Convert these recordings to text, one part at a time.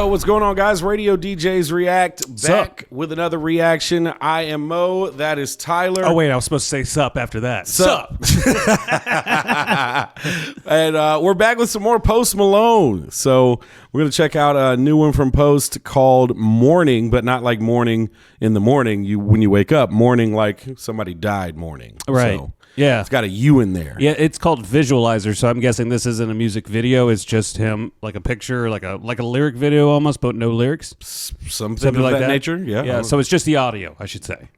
What's going on, guys? Radio DJs React back with another reaction. I am Mo. That is Tyler. Oh, wait. I was supposed to say sup after that. Sup. And we're back with some more Post Malone. So we're going to check out a new one from Post called Mourning, but not like morning in the morning when you wake up. Mourning like somebody died mourning. Right. So yeah. It's got a U in there. Yeah, it's called Visualizer, so I'm guessing this isn't a music video. It's just him, like a picture, like a lyric video almost, but no lyrics. Something of that nature. Yeah. Yeah, so it's just the audio, I should say.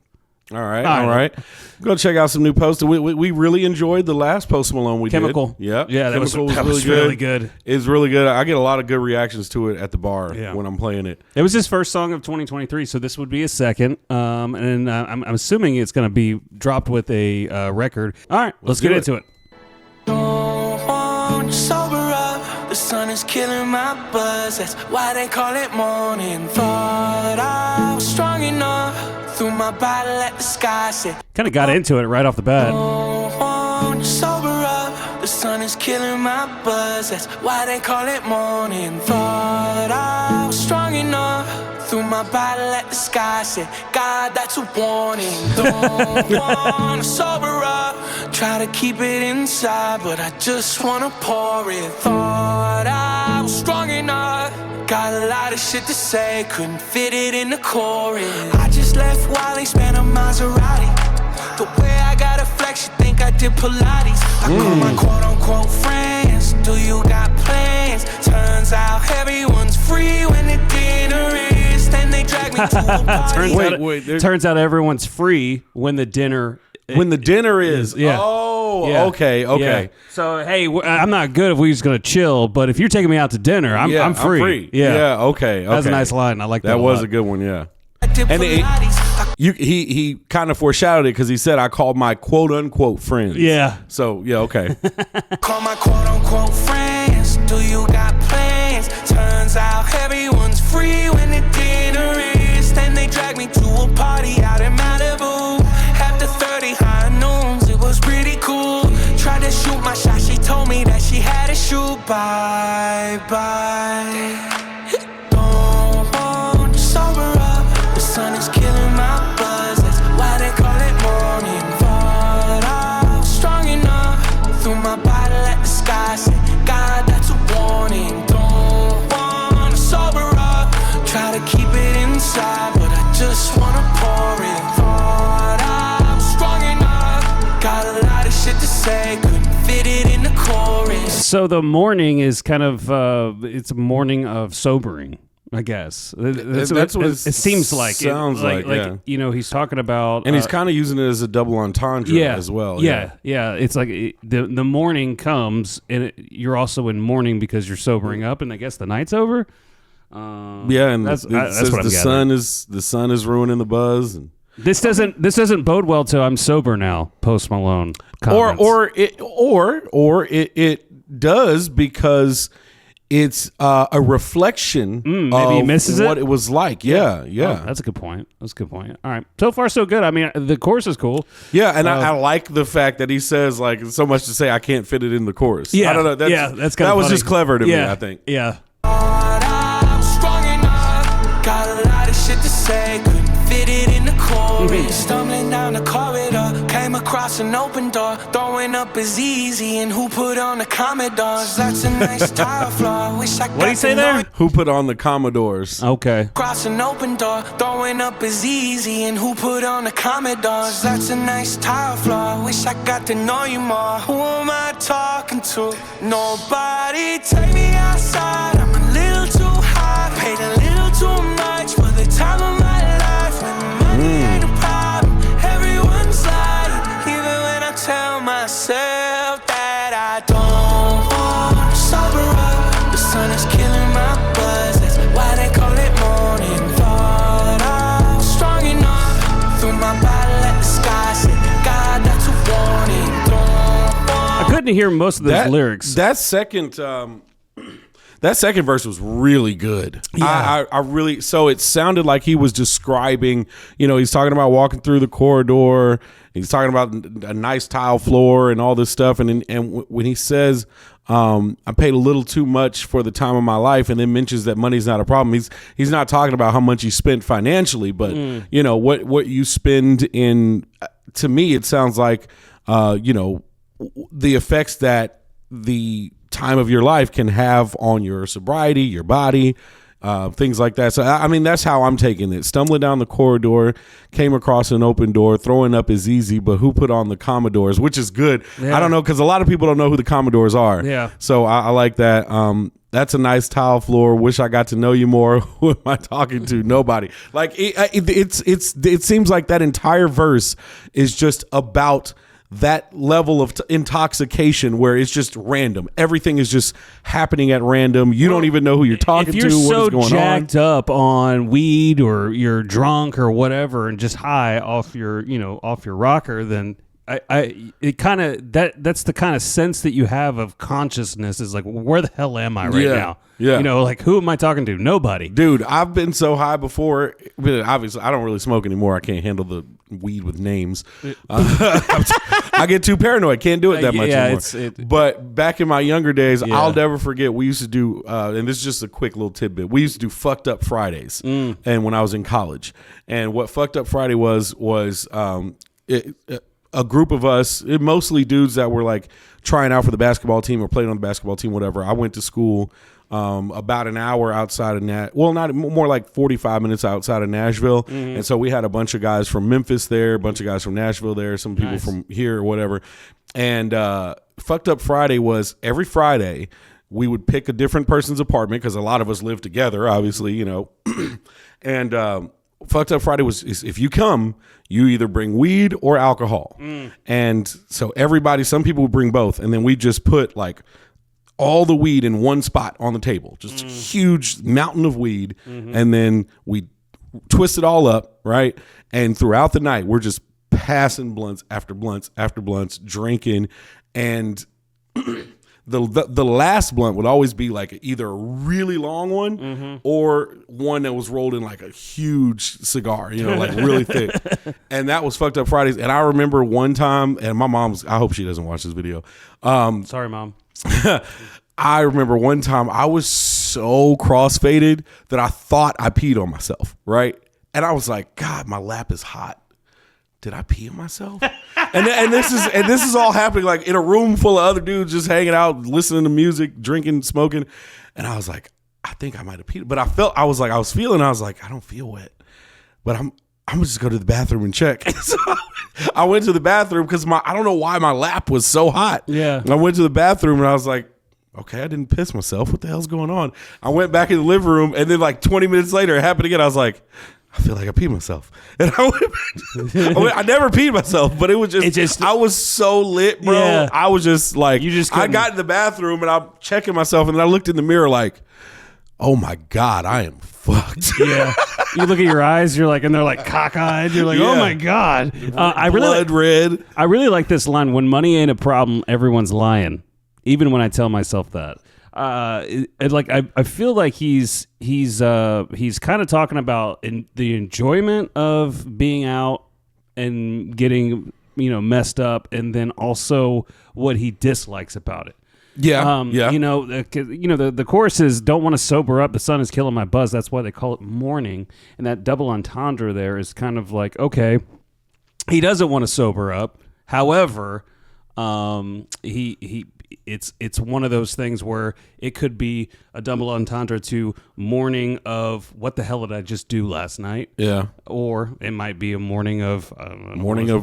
All right. Go check out some new Post. We really enjoyed the last Post Malone we Chemical. did. Yeah, that was really good. It's really good. I get a lot of good reactions to it at the bar when I'm playing it. It was his first song of 2023, so this would be his second. And I'm assuming it's going to be dropped with a record. All right, let's get into it. Sober up, the sun is killing my buzz. That's why they call it morning. Thought I was strong enough. Threw my bottle at the sky. Said, kind of got into it right off the bat. Sober up, the sun is killing my buzz. That's why they call it morning. Thought I was strong enough. Threw my bottle at the sky. Said, God, that's a warning. Don't wanna sober up. Try to keep it inside, but I just wanna pour it. Thought I was strong enough. Got a lot of shit to say, couldn't fit it in the chorus. I just left Wally, spent a Maserati. The way I got a flex, you think I did Pilates. I call my quote-unquote friends. Do you got plans? Turns out everyone's free when the dinner is. Then they drag me to a party. Turns out everyone's free when the dinner is. Yeah. Oh, yeah. Okay. Yeah. So, hey, I'm not good if we're just going to chill, but if you're taking me out to dinner, I'm free. Yeah. Okay. That's a nice line. I like that. That was a good one, yeah. And he kind of foreshadowed it because he said, I called my quote-unquote friends. Yeah. So, yeah, okay. Call my quote-unquote friends. Do you got plans? Turns out everyone's free when the dinner is. Then they drag me to a party out in Malibu. After 30 high noons, it was pretty cool. Tried to shoot my shot, she told me that she had to shoot. Bye. Don't want to sober up. The sun is killing my buzz. That's why they call it morning. Thought I was strong enough. Threw my bottle at the sky. Said, God, that's a warning. Don't want to sober up. Try to keep it inside, but I just want to pour it. Thought I was strong enough. Got a lot of shit to say, couldn't fit it in the chorus. So the morning is kind of, it's a morning of sobering, I guess. That's what it seems like. Sounds like yeah. You know, he's talking about... And he's kind of using it as a double entendre as well. Yeah. It's like the morning comes, and you're also in mourning because you're sobering up, and I guess the night's over. And that's what I'm the sun is ruining the buzz. And this doesn't bode well to I'm sober now, Post Malone comments. Or it does because it's a reflection maybe he misses what it was like. Yeah. Oh, that's a good point. All right. So far, so good. I mean, the chorus is cool. Yeah, and I like the fact that he says, like, so much to say I can't fit it in the chorus. Yeah. I don't know. That's kind of was funny. just clever to me, I think. Yeah. I'm strong enough. Got a lot of shit to say, couldn't fit it in the chorus. Stumbling down the corridor, came across an open door. Throwing up is easy, and who put on the Commodores? That's a nice tile floor. Wish I got What do you say there? Who put on the Commodores? Okay. Cross an open door, throwing up is easy, and who put on the Commodores? That's a nice tile floor. Wish I got to know you more. Who am I talking to? Nobody. Take me outside. I'm a little too high, paid a little too much for the time of my life. When money ain't a problem, everyone's lying. Even when I tell myself that I don't want to sober up, the sun is killing my buzz. That's why they call it morning. Thought I was strong enough. Threw my bottle at the sky. Said, God, that's a warning. I couldn't hear most of those lyrics. That second verse was really good. Yeah. I really, so it sounded like he was describing, he's talking about walking through the corridor. He's talking about a nice tile floor and all this stuff. And when he says, I paid a little too much for the time of my life, and then mentions that money's not a problem. He's not talking about how much he spent financially, but you know what you spend in. To me, it sounds like you know, the effects that the time of your life can have on your sobriety, your body, things like that. So, I mean, that's how I'm taking it. Stumbling down the corridor, came across an open door. Throwing up is easy, but who put on the Commodores, which is good. Yeah. I don't know, because a lot of people don't know who the Commodores are. Yeah. So I like that. That's a nice tile floor. Wish I got to know you more. Who am I talking to? Nobody. Like it seems like that entire verse is just about that level of intoxication where it's just random. Everything is just happening at random. You don't even know who you're talking to. If you're so what is going jacked on. up on weed or you're drunk or whatever and just high off your rocker, then it kind of that's the kind of sense that you have of consciousness is like, where the hell am I right now? Yeah. You know, like, who am I talking to? Nobody. Dude, I've been so high before. But obviously, I don't really smoke anymore. I can't handle the weed with names. I get too paranoid. Can't do it that much anymore. But back in my younger days, I'll never forget. We used to do, and this is just a quick little tidbit. We used to do Fucked Up Fridays, and when I was in college, and what Fucked Up Friday was a group of us, mostly dudes that were like trying out for the basketball team or playing on the basketball team, whatever. I went to school about an hour outside of not more like 45 minutes outside of Nashville. And so we had a bunch of guys from Memphis there, a bunch of guys from Nashville there, some people from here or whatever. And Fucked Up Friday was every Friday we would pick a different person's apartment because a lot of us lived together, obviously, you know. And Fucked Up Friday is if you come, you either bring weed or alcohol. And so some people would bring both. And then we just put like all the weed in one spot on the table, just a huge mountain of weed. And then we twist it all up, right? And throughout the night, we're just passing blunts after blunts after blunts, drinking. And the last blunt would always be like either a really long one or one that was rolled in like a huge cigar, you know, like really thick. And that was Fucked Up Fridays. And I remember one time, and my mom's, I hope she doesn't watch this video. Sorry, Mom. I remember one time I was so crossfaded that I thought I peed on myself, right? And I was like, God, my lap is hot. Did I pee on myself? and this is all happening like in a room full of other dudes just hanging out, listening to music, drinking, smoking. And I was like, I think I might have peed. But I was like, I don't feel wet. But I'm gonna just go to the bathroom and check. So I went to the bathroom because I don't know why my lap was so hot. Yeah. I went to the bathroom and I was like, okay, I didn't piss myself. What the hell's going on? I went back in the living room and then like 20 minutes later it happened again. I was like, I feel like I peed myself. And I never peed myself, but it was just I was so lit, bro. Yeah. I was just like, I couldn't. got in the bathroom and I'm checking myself and then I looked in the mirror like, oh my God, I am fucked. Yeah. You look at your eyes, you're like, and they're like cockeyed. You're like, oh my God. Blood red. I really like this line. When money ain't a problem, everyone's lying. Even when I tell myself that. I feel like he's kind of talking about the enjoyment of being out and getting, you know, messed up, and then also what he dislikes about it. Yeah, You know, the chorus is, don't want to sober up, the sun is killing my buzz. That's why they call it mourning. And that double entendre there is kind of like, okay, he doesn't want to sober up. However, it's one of those things where it could be a double entendre to mourning of what the hell did I just do last night? Yeah. Or it might be a mourning of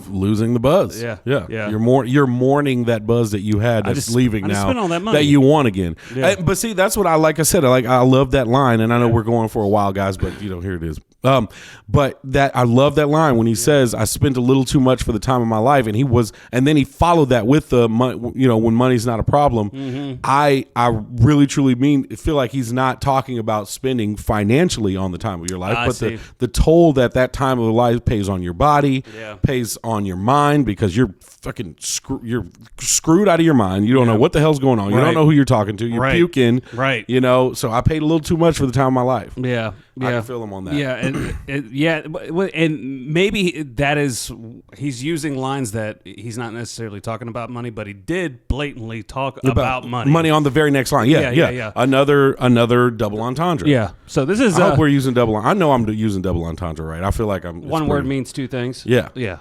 losing the buzz. Yeah. You're mourning that buzz that you had that's leaving now. Spent all that money that you want again. Yeah. But see, that's what I said. I love that line, and I know we're going for a while, guys, but you know, here it is. But that I love that line when he says, I spent a little too much for the time of my life. And then he followed that with the money, you know, when money's not a problem. I really truly feel like he's not talking about spending financially on the time of your life, but the toll that time of the life pays on your body, pays on your mind, because you're fucking you're screwed out of your mind. You don't know what the hell's going on. You don't know who you're talking to. You're puking. Right. You know, so I paid a little too much for the time of my life. Yeah. I can feel him on that. Yeah, and maybe that is he's using lines that he's not necessarily talking about money, but he did blatantly talk about money. Money on the very next line. Yeah. Another double entendre. Yeah. So this is. I hope we're using double. I know I'm using double entendre right. I feel like I'm. One word means two things. Yeah. Yeah.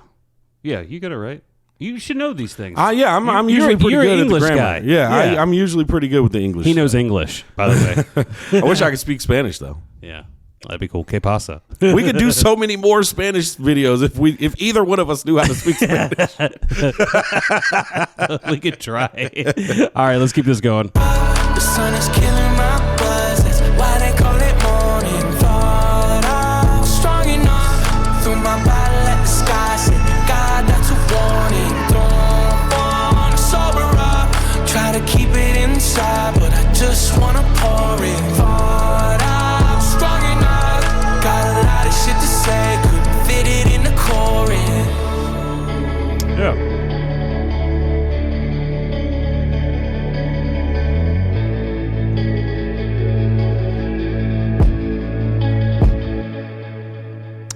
Yeah. You got it right. You should know these things. I'm usually pretty good English at the grammar. guy. Yeah. I'm usually pretty good with the English. He knows English, by the way. I wish I could speak Spanish though. Yeah. That'd be cool. ¿Qué pasa? We could do so many more Spanish videos if either one of us knew how to speak Spanish. We could try. All right, let's keep this going. The sun is killing my buzz. That's why they call it morning. Thought I was strong enough through my body, let the sky say, God, that's a warning. Don't wanna sober up. Try to keep it inside, but I just wanna pour it. Thought I was strong enough. Got a lot of shit to say, couldn't fit it in the chorus. Yeah.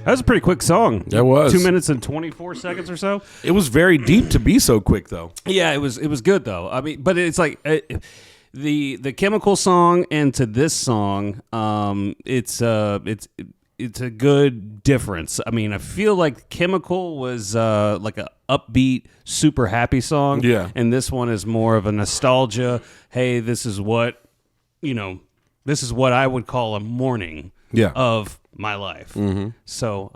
That was a pretty quick song. That was 2 minutes and 24 seconds or so. It was very deep to be so quick, though. Yeah, it was good though. I mean, but it's like the Chemical song and to this song, it's a good difference. I mean, I feel like Chemical was like a upbeat, super happy song. Yeah, and this one is more of a nostalgia. Hey, this is what I would call a morning. Yeah. Of my life. Mm-hmm. So,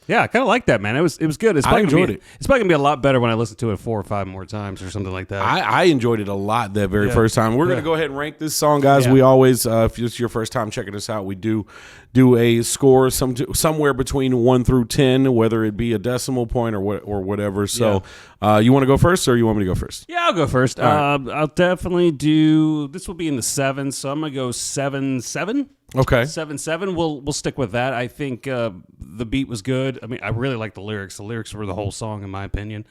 yeah, I kind of like that, man. It was good. I enjoyed it. It's probably going to be a lot better when I listen to it 4 or 5 more times or something like that. I enjoyed it a lot that very first time. We're going to go ahead and rank this song, guys. Yeah. We always, if it's your first time checking us out, we do a score somewhere between 1 through 10, whether it be a decimal point or whatever. So you want to go first or you want me to go first? Yeah, I'll go first. Right. I'll definitely do, this will be in the 7s, so I'm going to go 7-7. Okay. 7-7. We'll stick with that. I think the beat was good. I mean, I really like the lyrics. The lyrics were the whole song, in my opinion.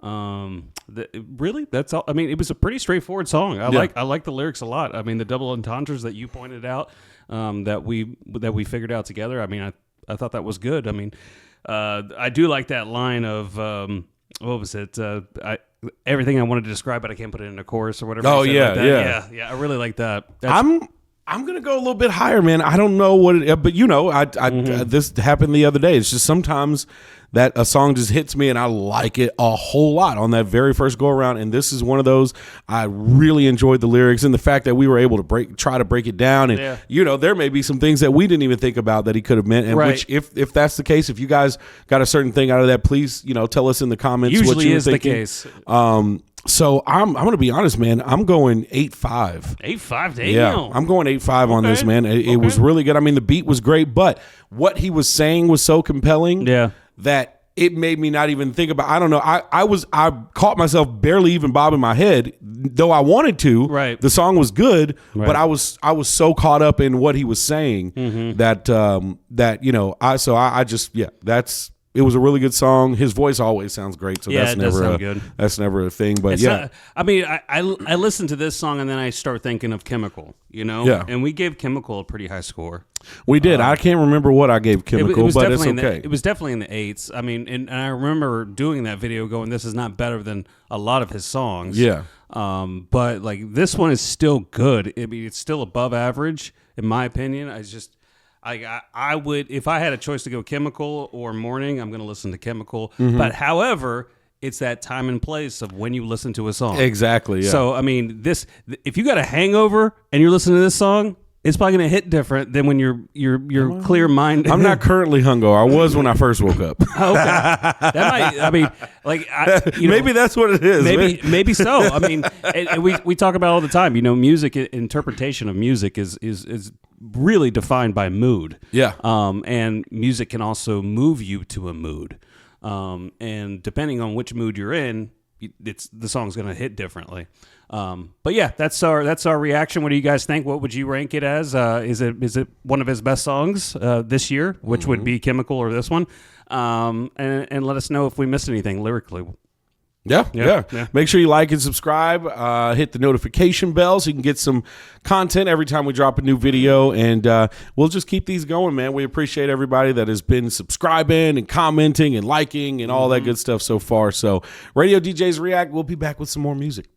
Really, that's all. I mean, it was a pretty straightforward song. I like the lyrics a lot. I mean, the double entendres that you pointed out, that we figured out together. I mean, I thought that was good. I mean, I do like that line of what was it? Everything I wanted to describe, but I can't put it in a chorus or whatever. Oh yeah. I really like that. I'm gonna go a little bit higher, man. I don't know what it, but this happened the other day. It's just sometimes that a song just hits me and I like it a whole lot on that very first go around. And this is one of those. I really enjoyed the lyrics and the fact that we were able to try to break it down. And there may be some things that we didn't even think about that he could have meant. And which, if that's the case, if you guys got a certain thing out of that, please tell us in the comments. Usually what you is were the thinking. case. So I'm going to be honest, man. I'm going 8.5. 8.5, damn. Yeah, I'm going 8.5 on this, man. It was really good. I mean, the beat was great, but what he was saying was so compelling that it made me not even think about. I don't know. I caught myself barely even bobbing my head, though I wanted to. Right. The song was good, but I was so caught up in what he was saying that that's. It was a really good song. His voice always sounds great, so that's never good. That's never a thing. But I listen to this song and then I start thinking of Chemical, Yeah. And we gave Chemical a pretty high score. We did. I can't remember what I gave Chemical, but it's okay. It was definitely in the 8s. I mean, and I remember doing that video going, "This is not better than a lot of his songs." Yeah. But like this one is still good. I mean, it's still above average in my opinion. I would, if I had a choice to go Chemical or Mourning, I'm going to listen to Chemical. But however, it's that time and place of when you listen to a song. Exactly. Yeah. So I mean, if you got a hangover and you're listening to this song, it's probably going to hit different than when you're clear minded. I'm not currently hungover. I was when I first woke up. Okay. That might. I mean, like maybe that's what it is. Maybe so. I mean, and we talk about all the time. Music interpretation of music is really defined by mood. Yeah. And music can also move you to a mood. And depending on which mood you're in, the song's going to hit differently. But yeah, that's our reaction. What do you guys think? What would you rank it as? Is it one of his best songs this year, which would be Chemical or this one? And let us know if we missed anything lyrically. Yeah. Make sure you like and subscribe. Hit the notification bell so you can get some content every time we drop a new video. And we'll just keep these going, man. We appreciate everybody that has been subscribing and commenting and liking and all that good stuff so far. So Radio DJs React, we'll be back with some more music.